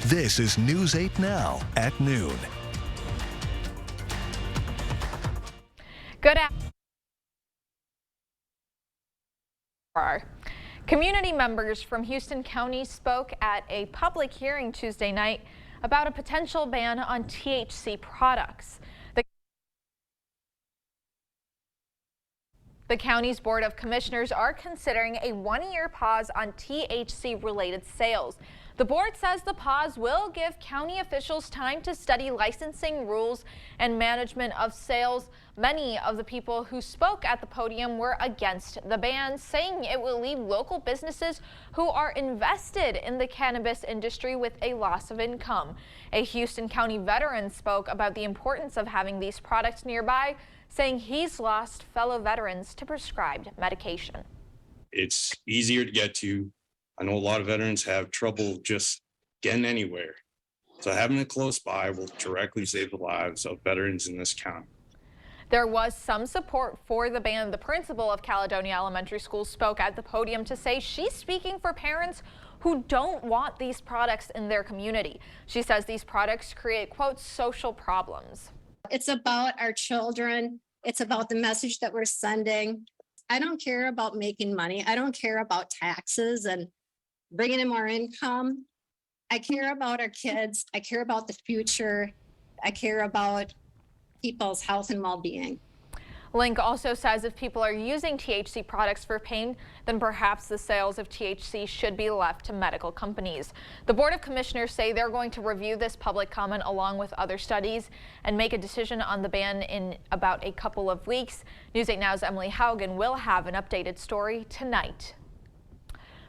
This is News 8 Now at noon. Good afternoon. Community members from Houston County spoke at a public hearing Tuesday night about a potential ban on THC products. The county's Board of Commissioners are considering a one-year pause on THC-related sales. The board says the pause will give county officials time to study licensing rules and management of sales. Many of the people who spoke at the podium were against the ban, saying it will leave local businesses who are invested in the cannabis industry with a loss of income. A Houston County veteran spoke about the importance of having these products nearby, saying he's lost fellow veterans to prescribed medication. It's easier to get to. I know a lot of veterans have trouble just getting anywhere. So having it close by will directly save the lives of veterans in this county. There was some support for the ban. The principal of Caledonia Elementary School spoke at the podium to say she's speaking for parents who don't want these products in their community. She says these products create, quote, social problems. It's about our children. It's about the message that we're sending. I don't care about making money. I don't care about taxes and bringing in more income. I care about our kids. I care about the future. I care about people's health and well-being. Link also says if people are using THC products for pain, then perhaps the sales of THC should be left to medical companies. The Board of Commissioners say they're going to review this public comment along with other studies and make a decision on the ban in about a couple of weeks. News 8 Now's Emily Haugen will have an updated story tonight.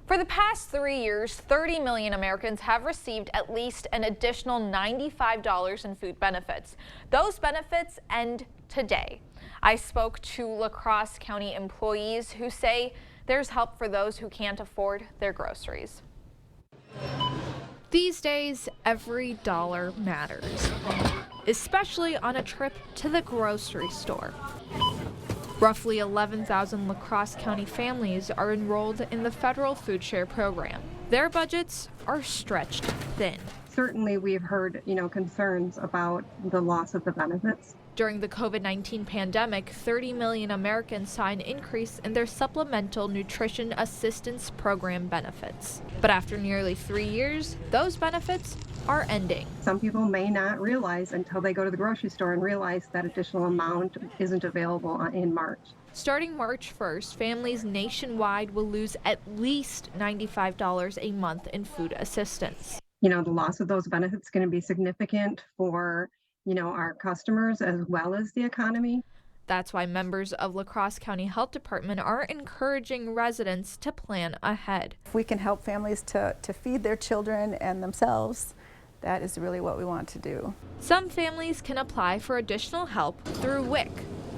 For the past 3 years, 30 million Americans have received at least an additional $95 in food benefits. Those benefits end today. I spoke to La Crosse County employees who say there's help for those who can't afford their groceries. These days, every dollar matters, especially on a trip to the grocery store. Roughly 11,000 La Crosse County families are enrolled in the federal food share program. Their budgets are stretched thin. Certainly we've heard, concerns about the loss of the benefits. During the COVID-19 pandemic, 30 million Americans saw an increase in their Supplemental Nutrition Assistance Program benefits. But after nearly 3 years, those benefits are ending. Some people may not realize until they go to the grocery store and realize that additional amount isn't available in March. Starting March 1st, families nationwide will lose at least $95 a month in food assistance. The loss of those benefits is going to be significant for our customers as well as the economy. That's why members of La Crosse County Health Department are encouraging residents to plan ahead. If we can help families to feed their children and themselves, that is really what we want to do. Some families can apply for additional help through WIC.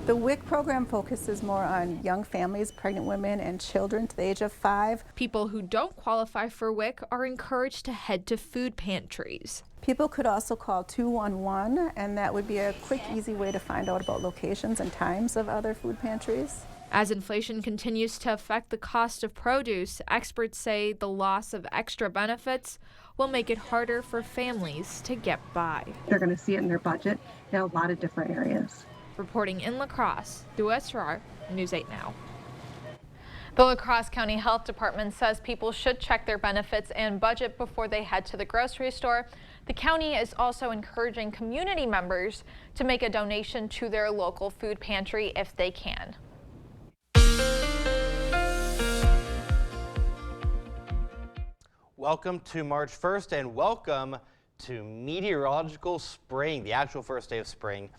The WIC program focuses more on young families, pregnant women, and children to the age of 5. People who don't qualify for WIC are encouraged to head to food pantries. People could also call 211, and that would be a quick, easy way to find out about locations and times of other food pantries. As inflation continues to affect the cost of produce, experts say the loss of extra benefits will make it harder for families to get by. They're going to see it in their budget in a lot of different areas. Reporting in La Crosse, through SRR, News 8 Now. The La Crosse County Health Department says people should check their benefits and budget before they head to the grocery store. The county is also encouraging community members to make a donation to their local food pantry if they can. Welcome to March 1st and welcome to meteorological spring. The actual first day of spring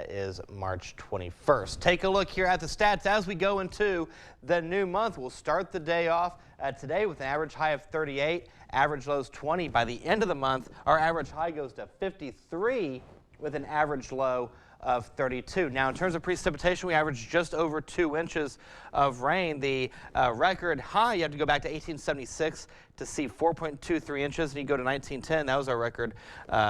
is March 21st. Take a look here at the stats as we go into the new month. We'll start the day off today with an average high of 38, average lows 20. By the end of the month, our average high goes to 53 with an average low of 32. Now, in terms of precipitation, we averaged just over 2 inches of rain. The record high, you have to go back to 1876 to see 4.23 inches, and you go to 1910. That was our record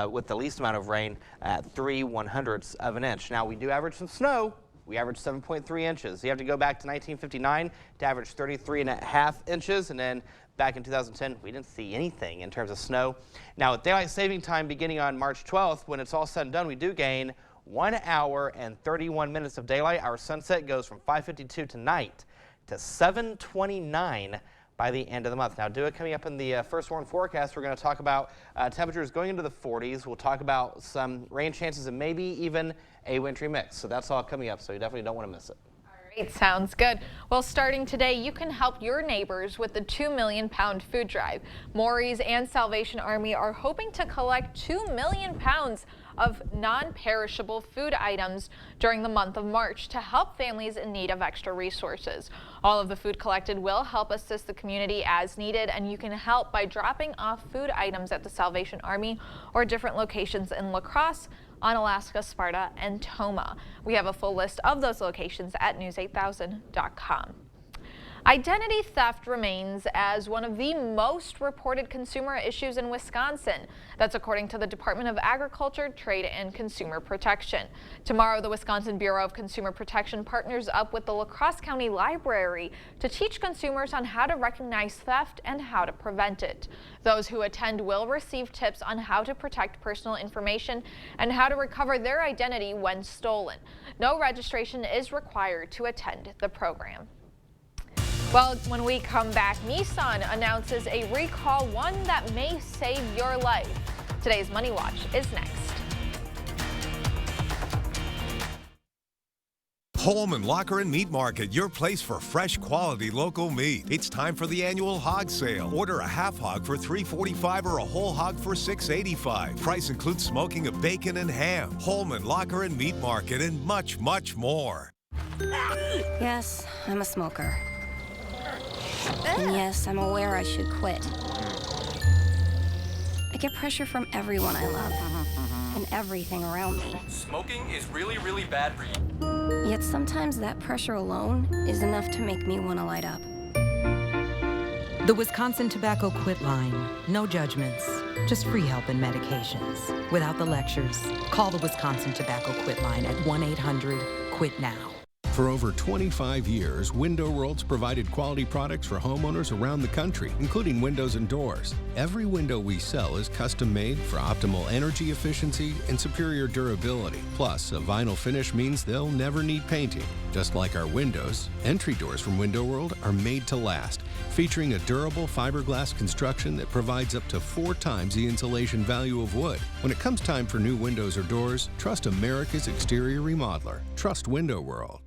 with the least amount of rain at 3/100ths of an inch. Now, we do average some snow. We averaged 7.3 inches. You have to go back to 1959 to average 33.5 inches, and then Back in 2010, we didn't see anything in terms of snow. Now, with daylight saving time beginning on March 12th, when it's all said and done, we do gain 1 hour and 31 minutes of daylight. Our sunset goes from 5:52 tonight to 7:29 by the end of the month. Now, coming up in the first warn forecast, we're going to talk about temperatures going into the 40s. We'll talk about some rain chances and maybe even a wintry mix. So that's all coming up, so you definitely don't want to miss it. Great, sounds good. Well, starting today, you can help your neighbors with the 2 million pound food drive. Maury's and Salvation Army are hoping to collect 2 million pounds of non-perishable food items during the month of March to help families in need of extra resources. All of the food collected will help assist the community as needed, and you can help by dropping off food items at the Salvation Army or different locations in La Crosse, Onalaska, Sparta, and Toma. We have a full list of those locations at news8000.com. Identity theft remains as one of the most reported consumer issues in Wisconsin. That's according to the Department of Agriculture, Trade, and Consumer Protection. Tomorrow, the Wisconsin Bureau of Consumer Protection partners up with the La Crosse County Library to teach consumers on how to recognize theft and how to prevent it. Those who attend will receive tips on how to protect personal information and how to recover their identity when stolen. No registration is required to attend the program. Well, when we come back, Nissan announces a recall, one that may save your life. Today's Money Watch is next. Holman Locker and Meat Market, your place for fresh, quality local meat. It's time for the annual hog sale. Order a half hog for $3.45 or a whole hog for $6.85. Price includes smoking of bacon and ham. Holman Locker and Meat Market, and much, much more. Yes, I'm a smoker. And yes, I'm aware I should quit. I get pressure from everyone I love and everything around me. Smoking is really, really bad for you. Yet sometimes that pressure alone is enough to make me want to light up. The Wisconsin Tobacco Quit Line. No judgments, just free help and medications. Without the lectures, call the Wisconsin Tobacco Quit Line at 1-800-QUIT-NOW. For over 25 years, Window World's provided quality products for homeowners around the country, including windows and doors. Every window we sell is custom made for optimal energy efficiency and superior durability. Plus, a vinyl finish means they'll never need painting. Just like our windows, entry doors from Window World are made to last, featuring a durable fiberglass construction that provides up to 4 times the insulation value of wood. When it comes time for new windows or doors, trust America's exterior remodeler. Trust Window World.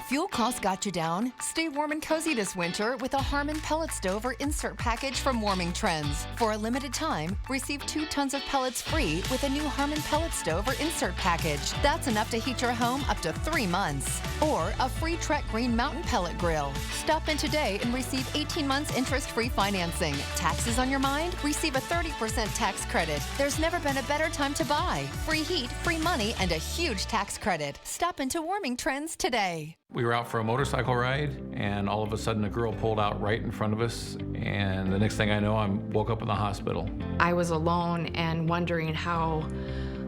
Fuel costs got you down? Stay warm and cozy this winter with a Harmon pellet stove or insert package from Warming Trends. For a limited time, receive 2 tons of pellets free with a new Harmon pellet stove or insert package. That's enough to heat your home up to 3 months. Or a free Trek Green Mountain pellet grill. Stop in today and receive 18 months interest-free financing. Taxes on your mind? Receive a 30% tax credit. There's never been a better time to buy. Free heat, free money, and a huge tax credit. Stop into Warming Trends today. We were out for a motorcycle ride, and all of a sudden a girl pulled out right in front of us, and the next thing I know, I woke up in the hospital. I was alone and wondering how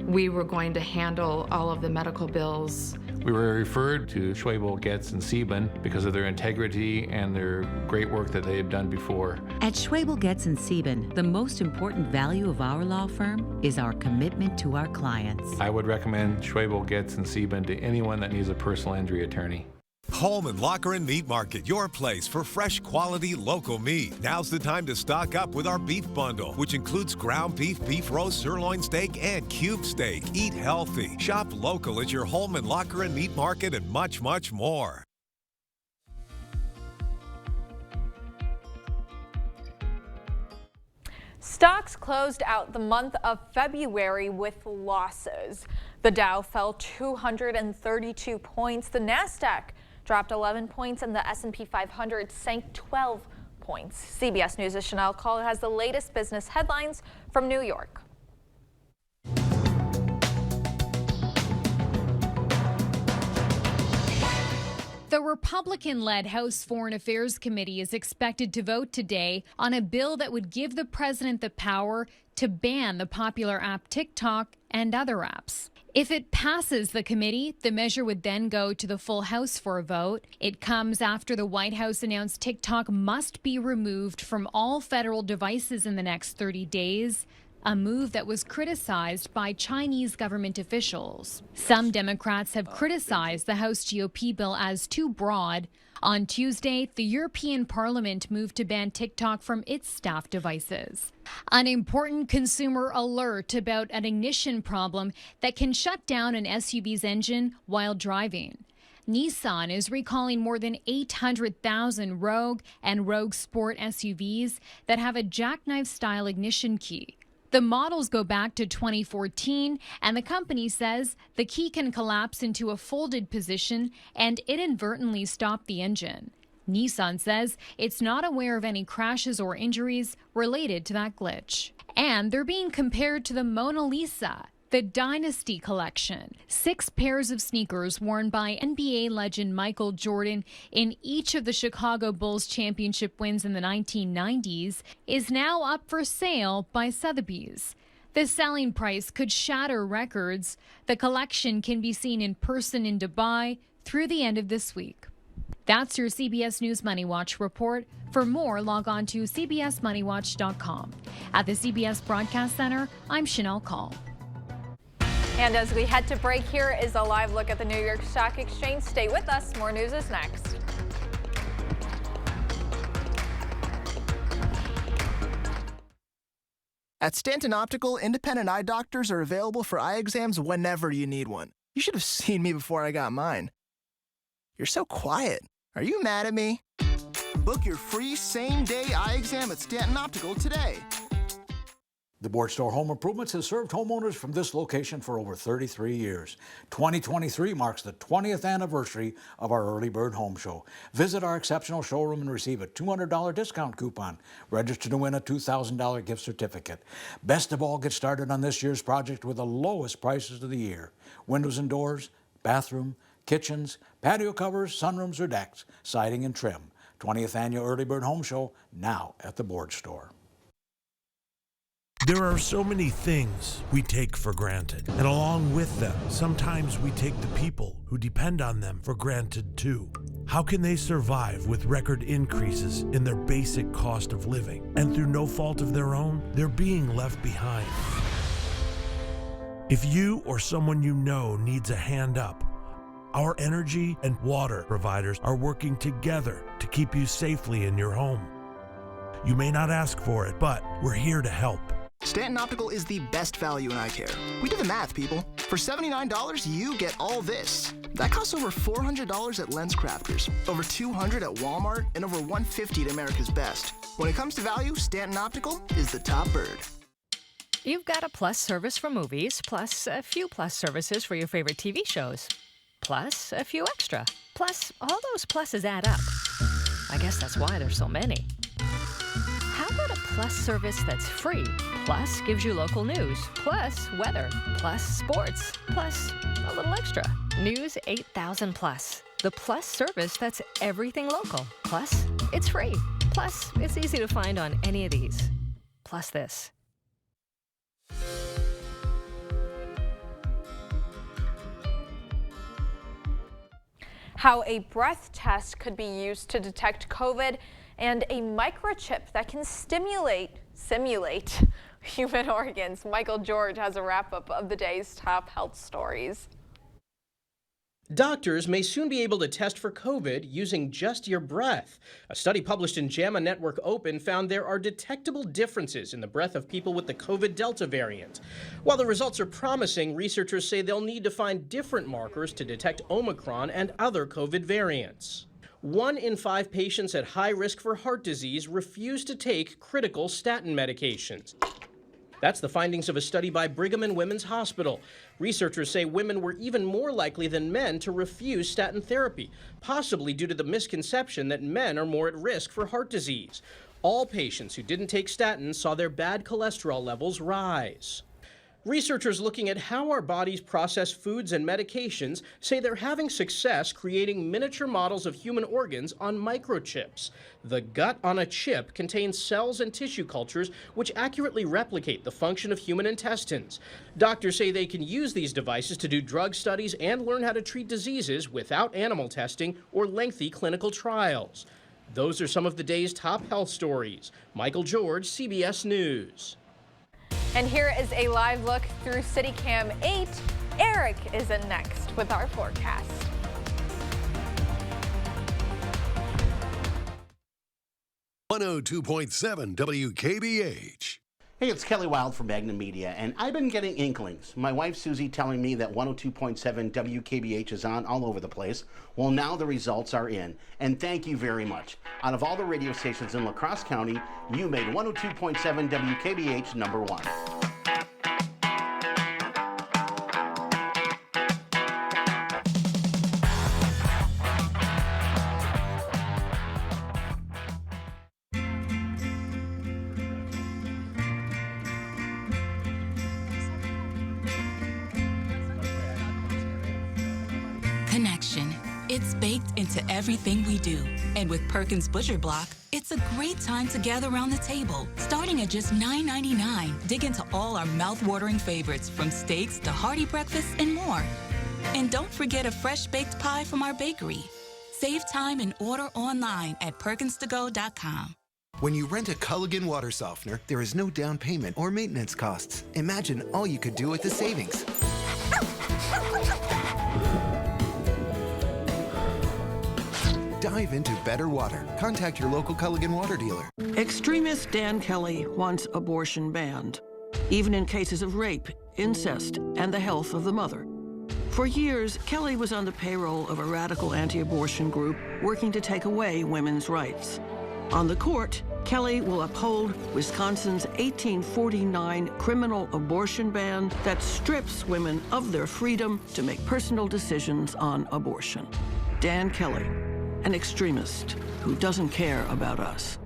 we were going to handle all of the medical bills. We were referred to Schwebel, Getz, and Sieben because of their integrity and their great work that they had done before. At Schwebel, Getz, and Sieben, the most important value of our law firm is our commitment to our clients. I would recommend Schwebel, Getz, and Sieben to anyone that needs a personal injury attorney. Holman Locker and Meat Market, your place for fresh, quality local meat. Now's the time to stock up with our beef bundle, which includes ground beef, beef roast, sirloin steak, and cube steak. Eat healthy. Shop local at your Holman Locker and Meat Market, and much, much more. Stocks closed out the month of February with losses. The Dow fell 232 points. The Nasdaq dropped 11 points, and the S&P 500 sank 12 points. CBS News' Chanel Call has the latest business headlines from New York. The Republican-led House Foreign Affairs Committee is expected to vote today on a bill that would give the president the power to ban the popular app TikTok and other apps. If it passes the committee, the measure would then go to the full House for a vote. It comes after the White House announced TikTok must be removed from all federal devices in the next 30 days, a move that was criticized by Chinese government officials. Some Democrats have criticized the House GOP bill as too broad. On Tuesday, the European Parliament moved to ban TikTok from its staff devices. An important consumer alert about an ignition problem that can shut down an SUV's engine while driving. Nissan is recalling more than 800,000 Rogue and Rogue Sport SUVs that have a jackknife-style ignition key. The models go back to 2014, and the company says the key can collapse into a folded position and inadvertently stop the engine. Nissan says it's not aware of any crashes or injuries related to that glitch. And they're being compared to the Mona Lisa, the Dynasty collection. 6 pairs of sneakers worn by NBA legend Michael Jordan in each of the Chicago Bulls championship wins in the 1990s is now up for sale by Sotheby's. The selling price could shatter records. The collection can be seen in person in Dubai through the end of this week. That's your CBS News Money Watch report. For more, log on to cbsmoneywatch.com. At the CBS Broadcast Center, I'm Chanel Call. And as we head to break, here is a live look at the New York Stock Exchange. Stay with us. More news is next. At Stanton Optical, independent eye doctors are available for eye exams whenever you need one. You should have seen me before I got mine. You're so quiet. Are you mad at me? Book your free same-day eye exam at Stanton Optical today. The Board Store Home Improvements has served homeowners from this location for over 33 years. 2023 marks the 20th anniversary of our Early Bird Home Show. Visit our exceptional showroom and receive a $200 discount coupon. Register to win a $2,000 gift certificate. Best of all, get started on this year's project with the lowest prices of the year. Windows and doors, bathroom, kitchens, patio covers, sunrooms or decks, siding and trim. 20th Annual Early Bird Home Show, now at the Board Store. There are so many things we take for granted, and along with them, sometimes we take the people who depend on them for granted too. How can they survive with record increases in their basic cost of living? And through no fault of their own, they're being left behind. If you or someone you know needs a hand up, our energy and water providers are working together to keep you safely in your home. You may not ask for it, but we're here to help. Stanton Optical is the best value in eye care. We did the math, people. For $79, you get all this. That costs over $400 at LensCrafters, over $200 at Walmart, and over $150 at America's Best. When it comes to value, Stanton Optical is the top bird. You've got a Plus service for movies, plus a few Plus services for your favorite TV shows, plus a few extra. Plus, all those pluses add up. I guess that's why there's so many. How about a Plus service that's free, plus gives you local news, plus weather, plus sports, plus a little extra? News 8000 Plus, the Plus service that's everything local. Plus, it's free. Plus, it's easy to find on any of these. Plus this. How a breath test could be used to detect COVID, and a microchip that can simulate human organs. Michael George has a wrap-up of the day's top health stories. Doctors may soon be able to test for COVID using just your breath. A study published in JAMA Network Open found there are detectable differences in the breath of people with the COVID Delta variant. While the results are promising, researchers say they'll need to find different markers to detect Omicron and other COVID variants. 1 in 5 patients at high risk for heart disease refuse to take critical statin medications. That's the findings of a study by Brigham and Women's Hospital. Researchers say women were even more likely than men to refuse statin therapy, possibly due to the misconception that men are more at risk for heart disease. All patients who didn't take statins saw their bad cholesterol levels rise. Researchers looking at how our bodies process foods and medications say they're having success creating miniature models of human organs on microchips. The gut on a chip contains cells and tissue cultures which accurately replicate the function of human intestines. Doctors say they can use these devices to do drug studies and learn how to treat diseases without animal testing or lengthy clinical trials. Those are some of the day's top health stories. Michael George, CBS News. And here is a live look through CityCam 8. Eric is in next with our forecast. .7 WKBH. Hey, it's Kelly Wild from Magna Media, and I've been getting inklings. My wife Susie telling me that 102.7 WKBH is on all over the place. Well, now the results are in, and thank you very much. Out of all the radio stations in La Crosse County, you made 102.7 WKBH number one. Connection. It's baked into everything we do. And with Perkins Butcher Block, it's a great time to gather around the table. Starting at just $9.99, dig into all our mouth-watering favorites, from steaks to hearty breakfasts and more. And don't forget a fresh baked pie from our bakery. Save time and order online at perkinstogo.com. When you rent a Culligan water softener, there is no down payment or maintenance costs. Imagine all you could do with the savings. Dive into better water. Contact your local Culligan water dealer. Extremist Dan Kelly wants abortion banned, even in cases of rape, incest, and the health of the mother. For years, Kelly was on the payroll of a radical anti-abortion group working to take away women's rights. On the court, Kelly will uphold Wisconsin's 1849 criminal abortion ban that strips women of their freedom to make personal decisions on abortion. Dan Kelly, an extremist who doesn't care about us.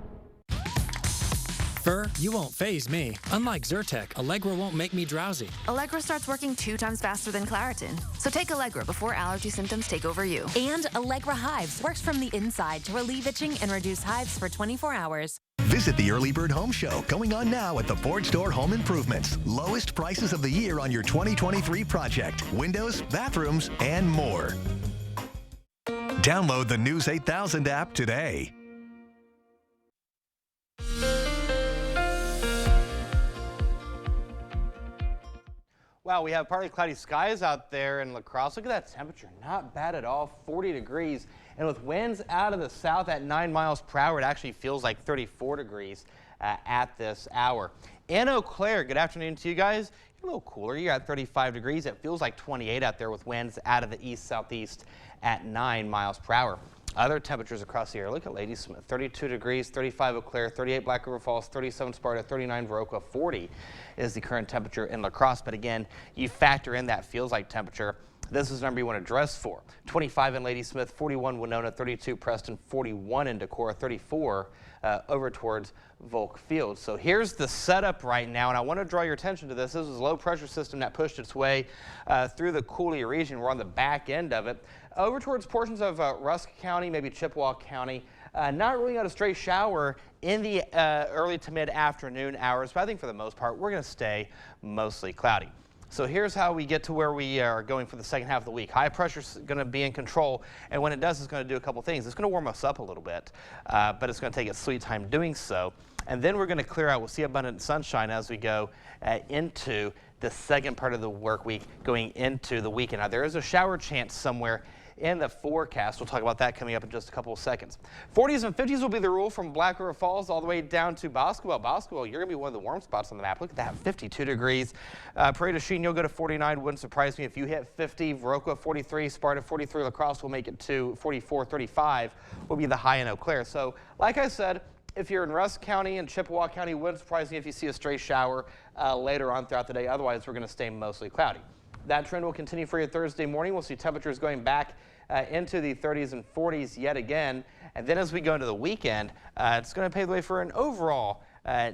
Fur, you won't faze me. Unlike Zyrtec, Allegra won't make me drowsy. Allegra starts working 2 times faster than Claritin. So take Allegra before allergy symptoms take over you. And Allegra Hives works from the inside to relieve itching and reduce hives for 24 hours. Visit the Early Bird Home Show, going on now at the Ford Store Home Improvements. Lowest prices of the year on your 2023 project. Windows, bathrooms, and more. Download the News 8000 app today. Wow, we have partly cloudy skies out there in La Crosse. Look at that temperature, not bad at all, 40 degrees. And with winds out of the south at 9 miles per hour, it actually feels like 34 degrees at this hour. In Eau Claire, good afternoon to you guys. You're a little cooler, you're at 35 degrees. It feels like 28 out there with winds out of the east-southeast at 9 miles per hour. Other temperatures across the area, look at Ladysmith, 32 degrees, 35 Eau Claire, 38 Black River Falls, 37 Sparta, 39 Viroqua, 40 is the current temperature in La Crosse. But again, you factor in that feels like temperature. This is the number you want to dress for. 25 in Ladysmith, 41 Winona, 32 Preston, 41 in Decorah, 34 over towards Volk Field. So here's the setup right now, and I want to draw your attention to this. This is a low pressure system that pushed its way through the Coulee region. We're on the back end of it. Over towards portions of Rusk County, maybe Chippewa County. Not really got a straight shower in the early to mid-afternoon hours, but I think for the most part, we're going to stay mostly cloudy. So here's how we get to where we are going for the second half of the week. High pressure is going to be in control, and when it does, it's going to do a couple things. It's going to warm us up a little bit, but it's going to take its sweet time doing so. And then we're going to clear out. We'll see abundant sunshine as we go into the second part of the work week, going into the weekend. Now, there is a shower chance somewhere in the forecast. We'll talk about that coming up in just a couple of seconds. 40s and 50s will be the rule from Black River Falls all the way down to Boscobel. Boscobel, you're going to be one of the warm spots on the map. Look at that, 52 degrees. Prairie du Chien, you'll go to 49. Wouldn't surprise me if you hit 50. Viroqua, 43. Sparta, 43. La Crosse will make it to 44. 35 will be the high in Eau Claire. So, like I said, if you're in Rusk County and Chippewa County, wouldn't surprise me if you see a stray shower later on throughout the day. Otherwise, we're going to stay mostly cloudy. That trend will continue for your Thursday morning. We'll see temperatures going back into the 30s and 40s yet again. And then as we go into the weekend, it's going to pave the way for an overall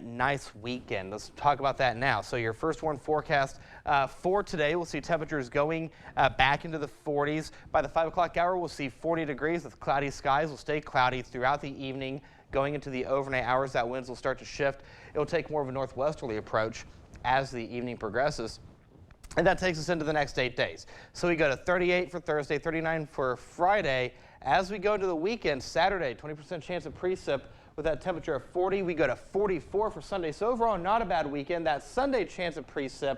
nice weekend. Let's talk about that now. So your first warn forecast for today, we'll see temperatures going back into the 40s. By the 5 o'clock hour, we'll see 40 degrees with cloudy skies. Will stay cloudy throughout the evening. Going into the overnight hours, that winds will start to shift. It will take more of a northwesterly approach as the evening progresses. And that takes us into the next 8 days. So we go to 38 for Thursday, 39 for Friday. As we go into the weekend, Saturday, 20% chance of precip with that temperature of 40. We go to 44 for Sunday. So overall, not a bad weekend. That Sunday chance of precip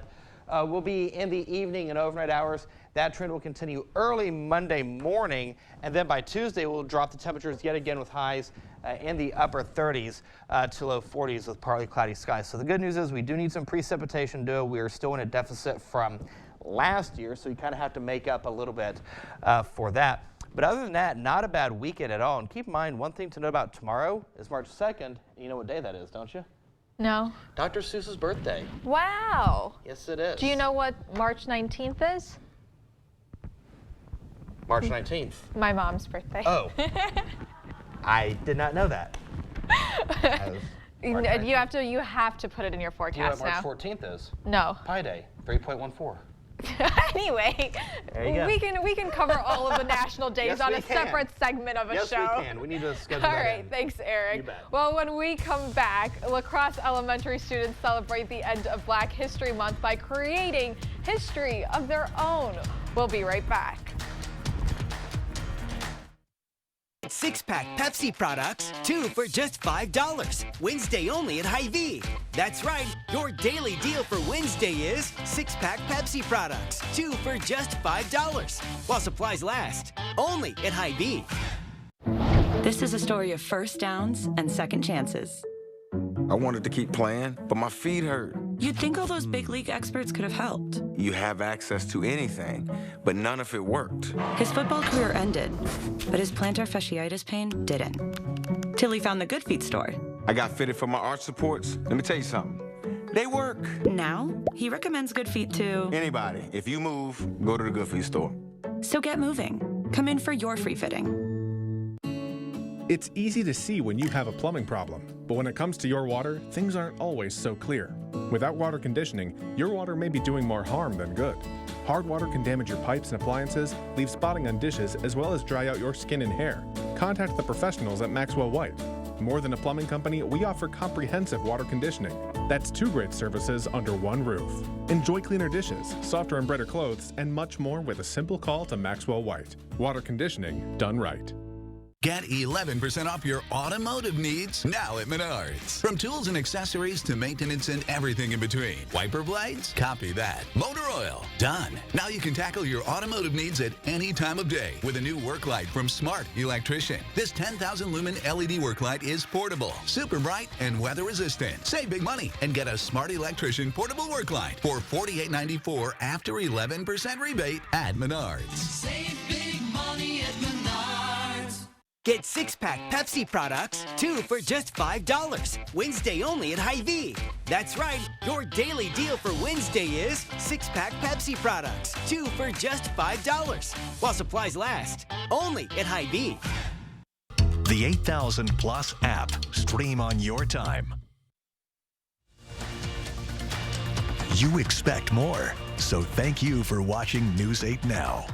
will be in the evening and overnight hours. That trend will continue early Monday morning. And then by Tuesday, we'll drop the temperatures yet again with highs in the upper 30s to low 40s with partly cloudy skies. So the good news is we do need some precipitation due. We are still in a deficit from last year, so you kind of have to make up a little bit for that. But other than that, not a bad weekend at all. And keep in mind, one thing to note about tomorrow is March 2nd. You know what day that is, don't you? No. Dr. Seuss's birthday. Wow. Yes, it is. Do you know what March 19th is? March 19th. My mom's birthday. Oh. I did not know that. You have to put it in your forecast now. now. March 14th is? No. Pi Day, 3.14. Anyway, we can cover all of the national days on a separate segment of a show. Yes, we can. We need to schedule that All right, in. thanks, Eric. You bet. Well, when we come back, La Crosse Elementary students celebrate the end of Black History Month by creating history of their own. We'll be right back. Six-pack Pepsi products, 2 for just $5. Wednesday only at Hy-Vee. That's right, your daily deal for Wednesday is 6-pack Pepsi products, 2 for just $5. While supplies last, only at Hy-Vee. This is a story of first downs and second chances. I wanted to keep playing, but my feet hurt. You'd think all those big league experts could have helped. You have access to anything, but none of it worked. His football career ended, but his plantar fasciitis pain didn't. Till he found the Good Feet store. I got fitted for my arch supports. Let me tell you something. They work. Now, he recommends Good Feet to anybody. If you move, go to the Good Feet store. So get moving. Come in for your free fitting. It's easy to see when you have a plumbing problem, but when it comes to your water, things aren't always so clear. Without water conditioning, your water may be doing more harm than good. Hard water can damage your pipes and appliances, leave spotting on dishes, as well as dry out your skin and hair. Contact the professionals at Maxwell White. More than a plumbing company, we offer comprehensive water conditioning. That's 2 great services under one roof. Enjoy cleaner dishes, softer and brighter clothes, and much more with a simple call to Maxwell White. Water conditioning done right. Get 11% off your automotive needs now at Menards. From tools and accessories to maintenance and everything in between. Wiper blades? Copy that. Motor oil? Done. Now you can tackle your automotive needs at any time of day with a new work light from Smart Electrician. This 10,000 lumen LED work light is portable, super bright, and weather resistant. Save big money and get a Smart Electrician portable work light for $48.94 after 11% rebate at Menards. Save big money at Menards. Get 6-pack Pepsi products, 2 for just $5. Wednesday only at Hy-Vee. That's right, your daily deal for Wednesday is 6-pack Pepsi products, 2 for just $5. While supplies last, only at Hy-Vee. The 8000 Plus app. Stream on your time. You expect more, so thank you for watching News 8 Now.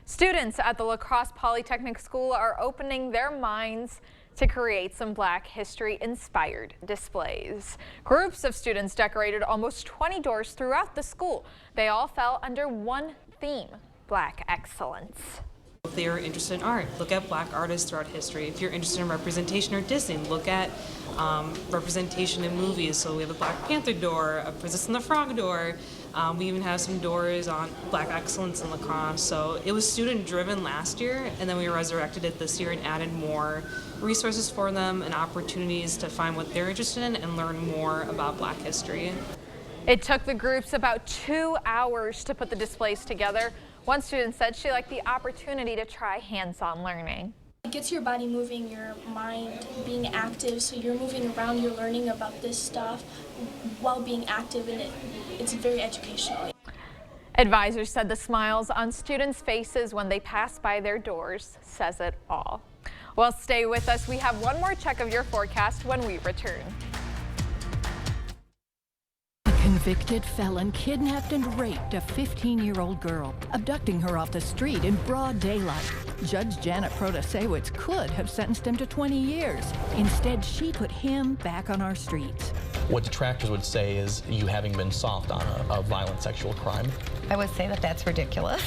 Students at the La Crosse Polytechnic School are opening their minds to create some Black history-inspired displays. Groups of students decorated almost 20 doors throughout the school. They all fell under one theme, Black excellence. If they are interested in art, look at Black artists throughout history. If you're interested in representation or Disney, look at representation in movies. So we have a Black Panther door, a Princess and the Frog door. We even have some doors on Black excellence in La Crosse. So it was student driven last year, and then we resurrected it this year and added more resources for them and opportunities to find what they're interested in and learn more about Black history. It took the groups about 2 hours to put the displays together. One student said she liked the opportunity to try hands-on learning. It gets your body moving, your mind being active, so you're moving around, you're learning about this stuff while being active, and it's very educational. Advisors said the smiles on students' faces when they pass by their doors says it all. Well, stay with us. We have one more check of your forecast when we return. A convicted felon kidnapped and raped a 15-year-old girl, abducting her off the street in broad daylight. Judge Janet Protasewicz could have sentenced him to 20 years. Instead, she put him back on our streets. What detractors would say is you having been soft on a violent sexual crime. I would say that that's ridiculous.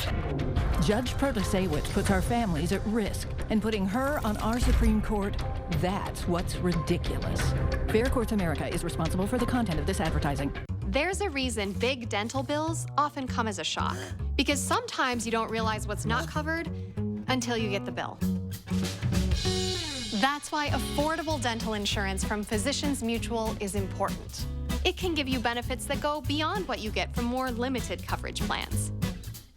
Judge Protasewicz puts our families at risk, and putting her on our Supreme Court, that's what's ridiculous. Fair Courts America is responsible for the content of this advertising. There's a reason big dental bills often come as a shock, because sometimes you don't realize what's not covered until you get the bill. That's why affordable dental insurance from Physicians Mutual is important. It can give you benefits that go beyond what you get from more limited coverage plans.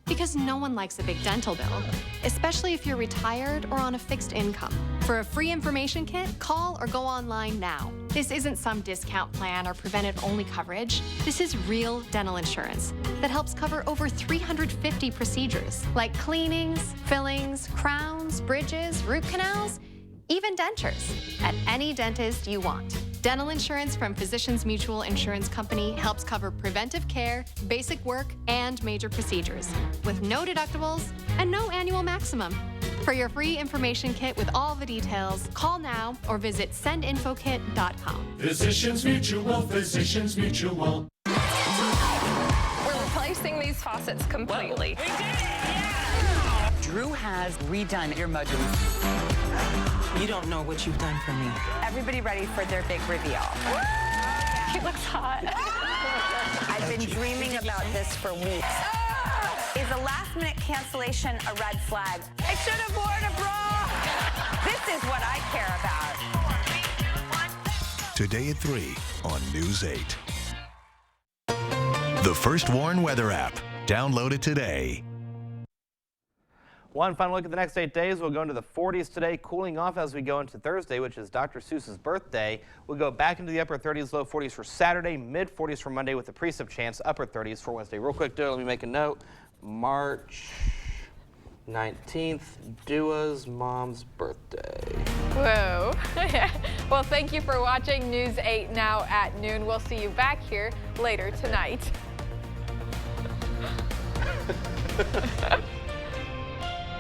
Because no one likes a big dental bill, especially if you're retired or on a fixed income. For a free information kit, call or go online now. This isn't some discount plan or preventive-only coverage. This is real dental insurance that helps cover over 350 procedures, like cleanings, fillings, crowns, bridges, root canals, even dentures, at any dentist you want. Dental insurance from Physicians Mutual Insurance Company helps cover preventive care, basic work, and major procedures, with no deductibles and no annual maximum. For your free information kit with all the details, call now or visit sendinfokit.com. Physicians Mutual, Physicians Mutual. We're replacing these faucets completely. Well, we did it! Yeah! Drew has redone your mudroom. You don't know what you've done for me. Everybody ready for their big reveal. He looks hot. I've been dreaming about this for weeks. Is a last-minute cancellation a red flag? I should have worn a bra. This is what I care about. Today at 3 on News 8. The First Warn Weather app. Download it today. One final look at the next 8 days. We'll go into the 40s today, cooling off as we go into Thursday, which is Dr. Seuss's birthday. We'll go back into the upper 30s, low 40s for Saturday, mid 40s for Monday with a precip chance, upper 30s for Wednesday. Real quick, let me make a note. March 19th, Dua's mom's birthday. Whoa. Well, thank you for watching News 8 now at noon. We'll see you back here later tonight.